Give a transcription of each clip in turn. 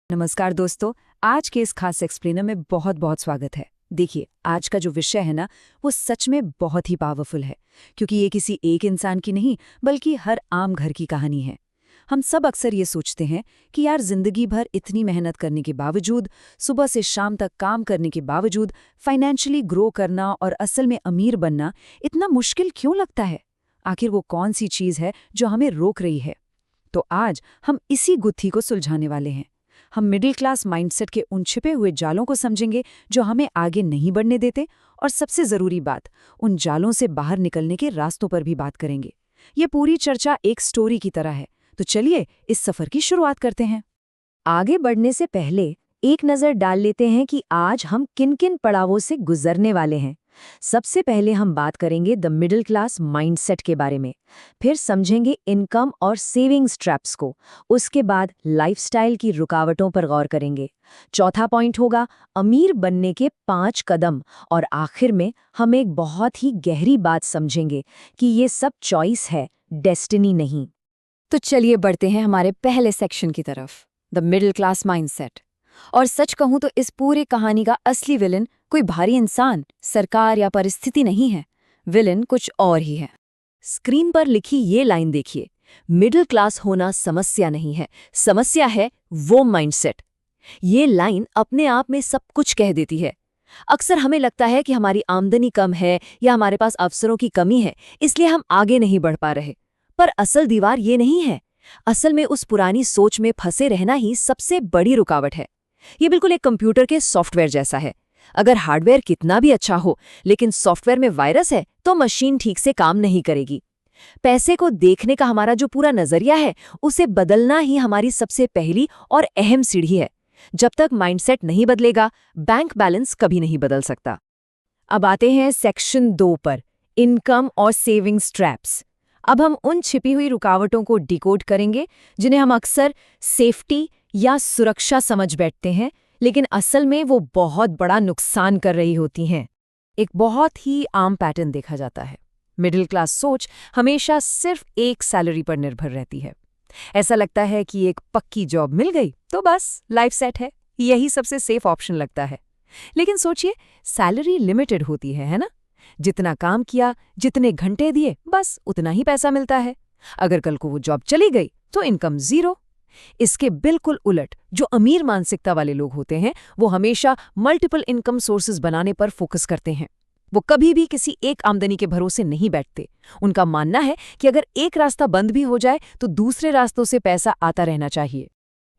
नमस्कार दोस्तों। आज के इस खास एक्सप्लेनर में बहुत बहुत स्वागत है। देखिए, आज का जो विषय है ना, वो सच में बहुत ही पावरफुल है, क्योंकि ये किसी एक इंसान की नहीं बल्कि हर आम घर की कहानी है। हम सब अक्सर ये सोचते हैं कि यार, जिंदगी भर इतनी मेहनत करने के बावजूद, सुबह से शाम तक काम करने के बावजूद फाइनेंशियली ग्रो करना और असल में अमीर बनना इतना मुश्किल क्यों लगता है? आखिर वो कौन सी चीज़ है जो हमें रोक रही है? तो आज हम इसी गुत्थी को सुलझाने वाले हैं। हम मिडिल क्लास माइंडसेट के उन छिपे हुए जालों को समझेंगे जो हमें आगे नहीं बढ़ने देते, और सबसे जरूरी बात, उन जालों से बाहर निकलने के रास्तों पर भी बात करेंगे। ये पूरी चर्चा एक स्टोरी की तरह है, तो चलिए इस सफर की शुरुआत करते हैं। आगे बढ़ने से पहले एक नज़र डाल लेते हैं कि आज हम किन किन पड़ावों से गुजरने वाले हैं। सबसे पहले हम बात करेंगे द मिडिल क्लास माइंडसेट के बारे में, फिर समझेंगे इनकम और सेविंग्स ट्रैप्स को, उसके बाद लाइफस्टाइल की रुकावटों पर गौर करेंगे। चौथा पॉइंट होगा अमीर बनने के 5 कदम, और आखिर में हम एक बहुत ही गहरी बात समझेंगे कि ये सब चॉइस है, डेस्टिनी नहीं। तो चलिए बढ़ते हैं हमारे पहले सेक्शन की तरफ, द मिडिल क्लास माइंडसेट। और सच कहूं तो इस पूरी कहानी का असली विलन कोई भारी इंसान, सरकार या परिस्थिति नहीं है। विलन कुछ और ही है। स्क्रीन पर लिखी ये लाइन देखिए, मिडिल क्लास होना समस्या नहीं है, समस्या है वो माइंडसेट। ये लाइन अपने आप में सब कुछ कह देती है। अक्सर हमें लगता है कि हमारी आमदनी कम है या हमारे पास अवसरों की कमी है, इसलिए हम आगे नहीं बढ़ पा रहे। पर असल दीवार ये नहीं है। असल में उस पुरानी सोच में फंसे रहना ही सबसे बड़ी रुकावट है। ये बिल्कुल एक कंप्यूटर के सॉफ्टवेयर जैसा है। अगर हार्डवेयर कितना भी अच्छा हो, लेकिन सॉफ्टवेयर में वायरस है तो मशीन ठीक से काम नहीं करेगी। पैसे को देखने का हमारा जो पूरा नजरिया है, उसे बदलना ही हमारी सबसे पहली और अहम सीढ़ी है। जब तक माइंडसेट नहीं बदलेगा, बैंक बैलेंस कभी नहीं बदल सकता। अब आते हैं सेक्शन 2 पर, इनकम और सेविंग्स ट्रैप्स। अब हम उन छिपी हुई रुकावटों को डिकोड करेंगे जिन्हें हम अक्सर सेफ्टी या सुरक्षा समझ बैठते हैं, लेकिन असल में वो बहुत बड़ा नुकसान कर रही होती हैं। एक बहुत ही आम पैटर्न देखा जाता है। मिडिल क्लास सोच हमेशा सिर्फ एक सैलरी पर निर्भर रहती है। ऐसा लगता है कि एक पक्की जॉब मिल गई तो बस लाइफ सेट है, यही सबसे सेफ ऑप्शन लगता है। लेकिन सोचिए, सैलरी लिमिटेड होती है ना? जितना काम किया, जितने घंटे दिए, बस उतना ही पैसा मिलता है। अगर कल को वो जॉब चली गई तो इनकम जीरो। इसके बिल्कुल उलट जो अमीर मानसिकता वाले लोग होते हैं, वो हमेशा मल्टीपल इनकम सोर्सेज बनाने पर फोकस करते हैं। वो कभी भी किसी एक आमदनी के भरोसे नहीं बैठते। उनका मानना है कि अगर एक रास्ता बंद भी हो जाए तो दूसरे रास्तों से पैसा आता रहना चाहिए।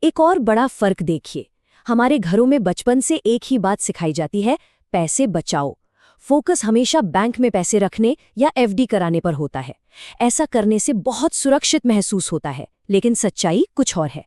एक और बड़ा फर्क देखिए, हमारे घरों में बचपन से एक ही बात सिखाई जाती है, पैसे बचाओ। फोकस हमेशा बैंक में पैसे रखने या एफडी कराने पर होता है। ऐसा करने से बहुत सुरक्षित महसूस होता है, लेकिन सच्चाई कुछ और है।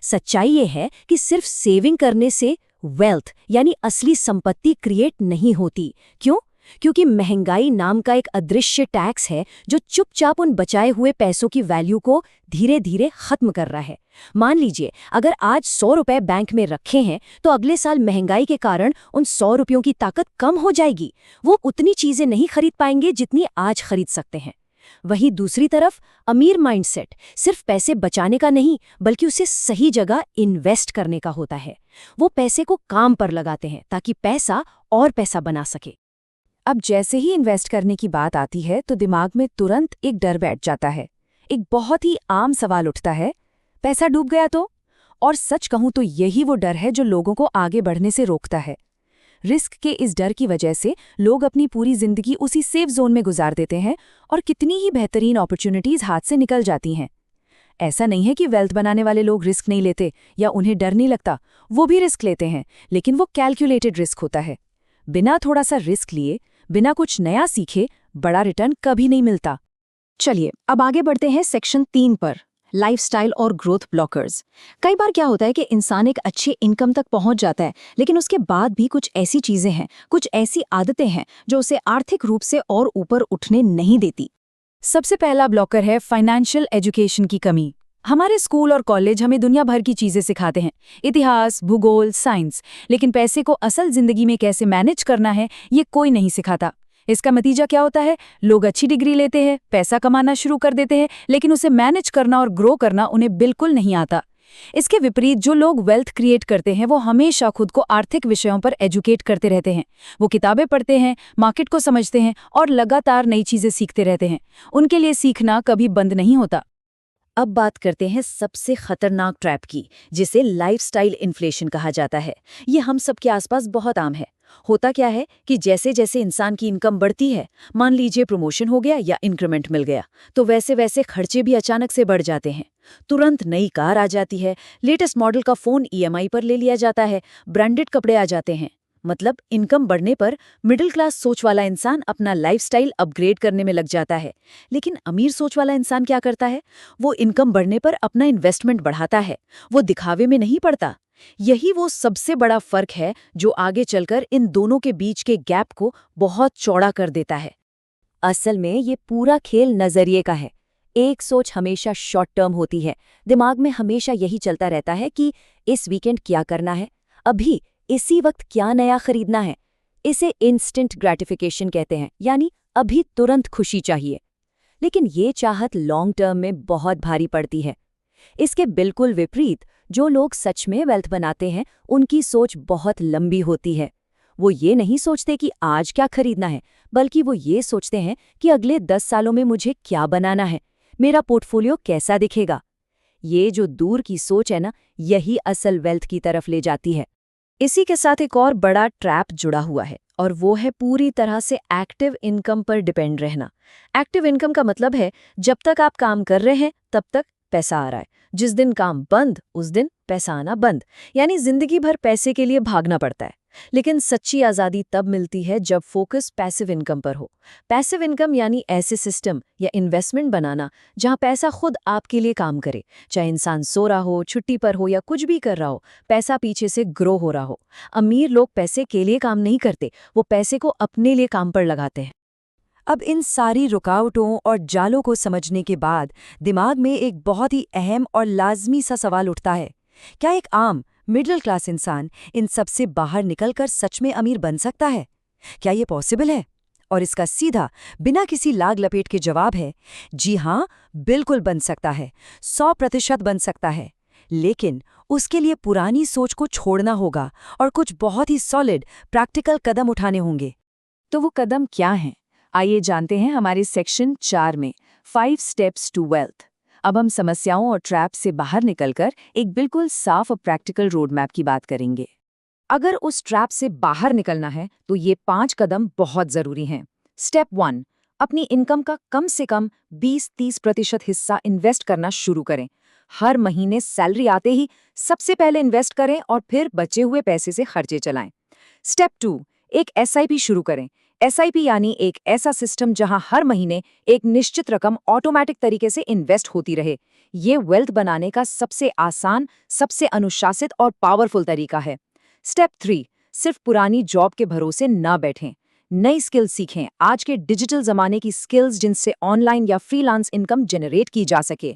सच्चाई ये है कि सिर्फ सेविंग करने से वेल्थ यानी असली संपत्ति क्रिएट नहीं होती। क्यों? क्योंकि महंगाई नाम का एक अदृश्य टैक्स है जो चुपचाप उन बचाए हुए पैसों की वैल्यू को धीरे धीरे खत्म कर रहा है। मान लीजिए, अगर आज 100 रुपए बैंक में रखे हैं तो अगले साल महंगाई के कारण उन 100 रुपयों की ताकत कम हो जाएगी। वो उतनी चीजें नहीं खरीद पाएंगे जितनी आज खरीद सकते हैं। वहीं दूसरी तरफ अमीर माइंडसेट सिर्फ पैसे बचाने का नहीं, बल्कि उसे सही जगह इन्वेस्ट करने का होता है। वो पैसे को काम पर लगाते हैं ताकि पैसा और पैसा बना सके। अब जैसे ही इन्वेस्ट करने की बात आती है तो दिमाग में तुरंत एक डर बैठ जाता है। एक बहुत ही आम सवाल उठता है, पैसा डूब गया तो? और सच कहूं तो यही वो डर है जो लोगों को आगे बढ़ने से रोकता है। रिस्क के इस डर की वजह से लोग अपनी पूरी जिंदगी उसी सेफ जोन में गुजार देते हैं और कितनी ही बेहतरीन अपॉर्चुनिटीज हाथ से निकल जाती हैं। ऐसा नहीं है कि वेल्थ बनाने वाले लोग रिस्क नहीं लेते या उन्हें डर नहीं लगता, वो भी रिस्क लेते हैं, लेकिन वो कैलकुलेटेड रिस्क होता है। बिना थोड़ा सा रिस्क लिए, बिना कुछ नया सीखे, बड़ा रिटर्न कभी नहीं मिलता। चलिए अब आगे बढ़ते हैं सेक्शन 3 पर, लाइफस्टाइल और ग्रोथ ब्लॉकर्स। कई बार क्या होता है कि इंसान एक अच्छे इनकम तक पहुंच जाता है, लेकिन उसके बाद भी कुछ ऐसी चीजें हैं, कुछ ऐसी आदतें हैं जो उसे आर्थिक रूप से और ऊपर उठने नहीं देती। सबसे पहला ब्लॉकर है फाइनेंशियल एजुकेशन की कमी। हमारे स्कूल और कॉलेज हमें दुनिया भर की चीजें सिखाते हैं, इतिहास, भूगोल, साइंस, लेकिन पैसे को असल जिंदगी में कैसे मैनेज करना है ये कोई नहीं सिखाता। इसका नतीजा क्या होता है? लोग अच्छी डिग्री लेते हैं, पैसा कमाना शुरू कर देते हैं, लेकिन उसे मैनेज करना और ग्रो करना उन्हें बिल्कुल नहीं आता। इसके विपरीत जो लोग वेल्थ क्रिएट करते हैं वो हमेशा खुद को आर्थिक विषयों पर एजुकेट करते रहते हैं। वो किताबें पढ़ते हैं, मार्केट को समझते हैं और लगातार नई चीजें सीखते रहते हैं। उनके लिए सीखना कभी बंद नहीं होता। अब बात करते हैं सबसे खतरनाक ट्रैप की, जिसे लाइफस्टाइल इन्फ्लेशन कहा जाता है। ये हम सबके आसपास बहुत आम है। होता क्या है कि जैसे जैसे इंसान की इनकम बढ़ती है, मान लीजिए प्रमोशन हो गया या इंक्रीमेंट मिल गया, तो वैसे वैसे खर्चे भी अचानक से बढ़ जाते हैं। तुरंत नई कार आ जाती है, लेटेस्ट मॉडल का फोन ईएमआई पर ले लिया जाता है, ब्रांडेड कपड़े आ जाते हैं। मतलब इनकम बढ़ने पर मिडिल क्लास सोच वाला इंसान अपना लाइफस्टाइल अपग्रेड करने में लग जाता है। लेकिन अमीर सोच वाला इंसान क्या करता है? वो इनकम बढ़ने पर अपना इन्वेस्टमेंट बढ़ाता है। वो दिखावे में नहीं पड़ता। यही वो सबसे बड़ा फर्क है जो आगे चलकर इन दोनों के बीच के गैप को बहुत चौड़ा कर देता है। असल में ये पूरा खेल नजरिए का है। एक सोच हमेशा शॉर्ट टर्म होती है। दिमाग में हमेशा यही चलता रहता है कि इस वीकेंड क्या करना है, अभी इसी वक्त क्या नया खरीदना है। इसे इंस्टेंट ग्रेटिफिकेशन कहते हैं, यानी अभी तुरंत खुशी चाहिए। लेकिन ये चाहत लॉन्ग टर्म में बहुत भारी पड़ती है। इसके बिल्कुल विपरीत जो लोग सच में वेल्थ बनाते हैं, उनकी सोच बहुत लंबी होती है। वो ये नहीं सोचते कि आज क्या खरीदना है, बल्कि वो ये सोचते हैं कि अगले 10 सालों में मुझे क्या बनाना है, मेरा पोर्टफोलियो कैसा दिखेगा। ये जो दूर की सोच है ना, यही असल वेल्थ की तरफ ले जाती है। इसी के साथ एक और बड़ा ट्रैप जुड़ा हुआ है, और वो है पूरी तरह से एक्टिव इनकम पर डिपेंड रहना। एक्टिव इनकम का मतलब है जब तक आप काम कर रहे हैं तब तक पैसा आ रहा है, जिस दिन काम बंद उस दिन पैसा आना बंद। यानी जिंदगी भर पैसे के लिए भागना पड़ता है। लेकिन सच्ची आज़ादी तब मिलती है जब फोकस पैसिव इनकम पर हो। पैसिव इनकम यानी ऐसे सिस्टम या इन्वेस्टमेंट बनाना जहां पैसा खुद आपके लिए काम करे, चाहे इंसान सो रहा हो, छुट्टी पर हो या कुछ भी कर रहा हो, पैसा पीछे से ग्रो हो रहा हो। अमीर लोग पैसे के लिए काम नहीं करते, वो पैसे को अपने लिए काम पर लगाते हैं। अब इन सारी रुकावटों और जालों को समझने के बाद दिमाग में एक बहुत ही अहम और लाजमी सा सवाल उठता है, क्या एक आम मिडिल क्लास इंसान इन सब से बाहर निकलकर सच में अमीर बन सकता है? क्या ये पॉसिबल है? और इसका सीधा बिना किसी लाग लपेट के जवाब है, जी हाँ, बिल्कुल बन सकता है, 100% बन सकता है। लेकिन उसके लिए पुरानी सोच को छोड़ना होगा और कुछ बहुत ही सॉलिड प्रैक्टिकल कदम उठाने होंगे। तो वो कदम क्या हैं? आइए जानते हैं हमारे सेक्शन 4 में 5 स्टेप्स टू वेल्थ। अब हम समस्याओं और ट्रैप से बाहर निकलकर एक बिल्कुल साफ और प्रैक्टिकल रोड मैप की बात करेंगे। अगर उस ट्रैप से बाहर निकलना है तो ये 5 कदम बहुत जरूरी हैं। स्टेप 1, अपनी इनकम का कम से कम 20-30% हिस्सा इन्वेस्ट करना शुरू करें। हर महीने सैलरी आते ही सबसे पहले इन्वेस्ट करें और फिर बचे हुए पैसे से खर्चे चलाएं। स्टेप 2, एक एसआईपी शुरू करें। एसआईपी यानी एक ऐसा सिस्टम जहां हर महीने एक निश्चित रकम ऑटोमेटिक तरीके से इन्वेस्ट होती रहे। ये वेल्थ बनाने का सबसे आसान, सबसे अनुशासित और पावरफुल तरीका है। स्टेप 3, सिर्फ पुरानी जॉब के भरोसे ना बैठें। नई स्किल्स सीखें, आज के डिजिटल जमाने की स्किल्स जिनसे ऑनलाइन या फ्रीलांस इनकम जनरेट की जा सके।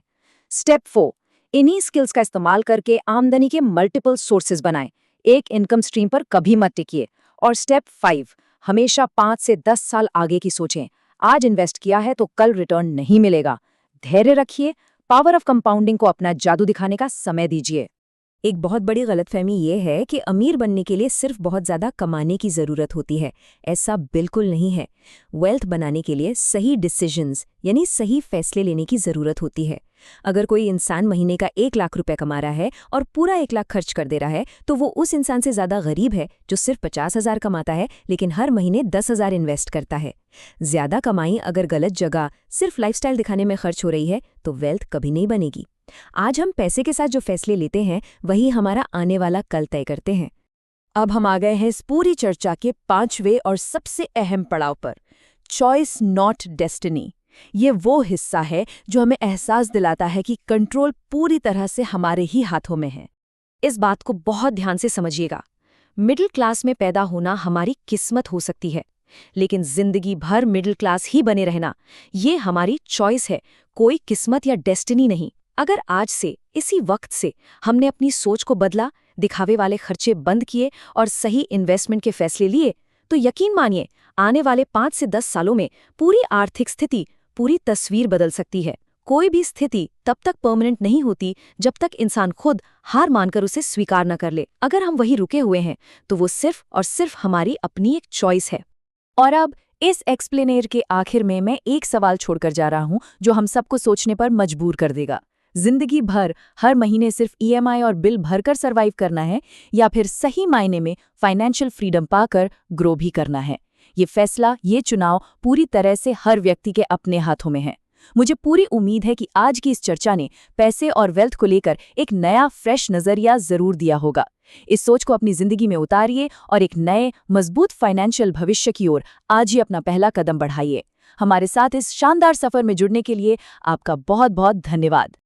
स्टेप 4, इन्हीं स्किल्स का इस्तेमाल करके आमदनी के मल्टीपल सोर्सेज बनाएं। एक इनकम स्ट्रीम पर कभी मत टिकिए। और स्टेप 5, हमेशा 5 से 10 साल आगे की सोचें। आज इन्वेस्ट किया है तो कल रिटर्न नहीं मिलेगा। धैर्य रखिए, पावर ऑफ कंपाउंडिंग को अपना जादू दिखाने का समय दीजिए। एक बहुत बड़ी गलतफहमी ये है कि अमीर बनने के लिए सिर्फ बहुत ज़्यादा कमाने की ज़रूरत होती है। ऐसा बिल्कुल नहीं है। वेल्थ बनाने के लिए सही डिसीजंस यानी सही फैसले लेने की ज़रूरत होती है। अगर कोई इंसान महीने का 1 लाख रुपए कमा रहा है और पूरा 1 लाख खर्च कर दे रहा है, तो वो उस इंसान से ज़्यादा गरीब है जो सिर्फ 50,000 कमाता है लेकिन हर महीने 10,000 इन्वेस्ट करता है। ज़्यादा कमाई अगर गलत जगह सिर्फ लाइफस्टाइल दिखाने में खर्च हो रही है तो वेल्थ कभी नहीं बनेगी। आज हम पैसे के साथ जो फैसले लेते हैं वही हमारा आने वाला कल तय करते हैं। अब हम आ गए हैं इस पूरी चर्चा के 5वें और सबसे अहम पड़ाव पर, चॉइस नॉट डेस्टिनी। ये वो हिस्सा है जो हमें एहसास दिलाता है कि कंट्रोल पूरी तरह से हमारे ही हाथों में है। इस बात को बहुत ध्यान से समझिएगा। मिडिल क्लास में पैदा होना हमारी किस्मत हो सकती है, लेकिन जिंदगी भर मिडिल क्लास ही बने रहना ये हमारी चॉइस है, कोई किस्मत या डेस्टिनी नहीं। अगर आज से, इसी वक्त से हमने अपनी सोच को बदला, दिखावे वाले खर्चे बंद किए और सही इन्वेस्टमेंट के फैसले लिए, तो यकीन मानिए आने वाले 5 से 10 सालों में पूरी आर्थिक स्थिति, पूरी तस्वीर बदल सकती है। कोई भी स्थिति तब तक परमानेंट नहीं होती जब तक इंसान खुद हार मानकर उसे स्वीकार न कर ले। अगर हम वहीं रुके हुए हैं तो वो सिर्फ और सिर्फ हमारी अपनी एक चॉइस है। और अब इस एक्सप्लेनेर के आखिर में मैं एक सवाल छोड़कर जा रहा हूं जो हम सबको सोचने पर मजबूर कर देगा। जिंदगी भर हर महीने सिर्फ ईएमआई और बिल भरकर सरवाइव करना है या फिर सही मायने में फाइनेंशियल फ्रीडम पाकर ग्रो भी करना है? ये फैसला, ये चुनाव पूरी तरह से हर व्यक्ति के अपने हाथों में है। मुझे पूरी उम्मीद है कि आज की इस चर्चा ने पैसे और वेल्थ को लेकर एक नया फ्रेश नजरिया जरूर दिया होगा। इस सोच को अपनी जिंदगी में उतारिए और एक नए मजबूत फाइनेंशियल भविष्य की ओर आज ही अपना पहला कदम बढ़ाइए। हमारे साथ इस शानदार सफर में जुड़ने के लिए आपका बहुत बहुत धन्यवाद।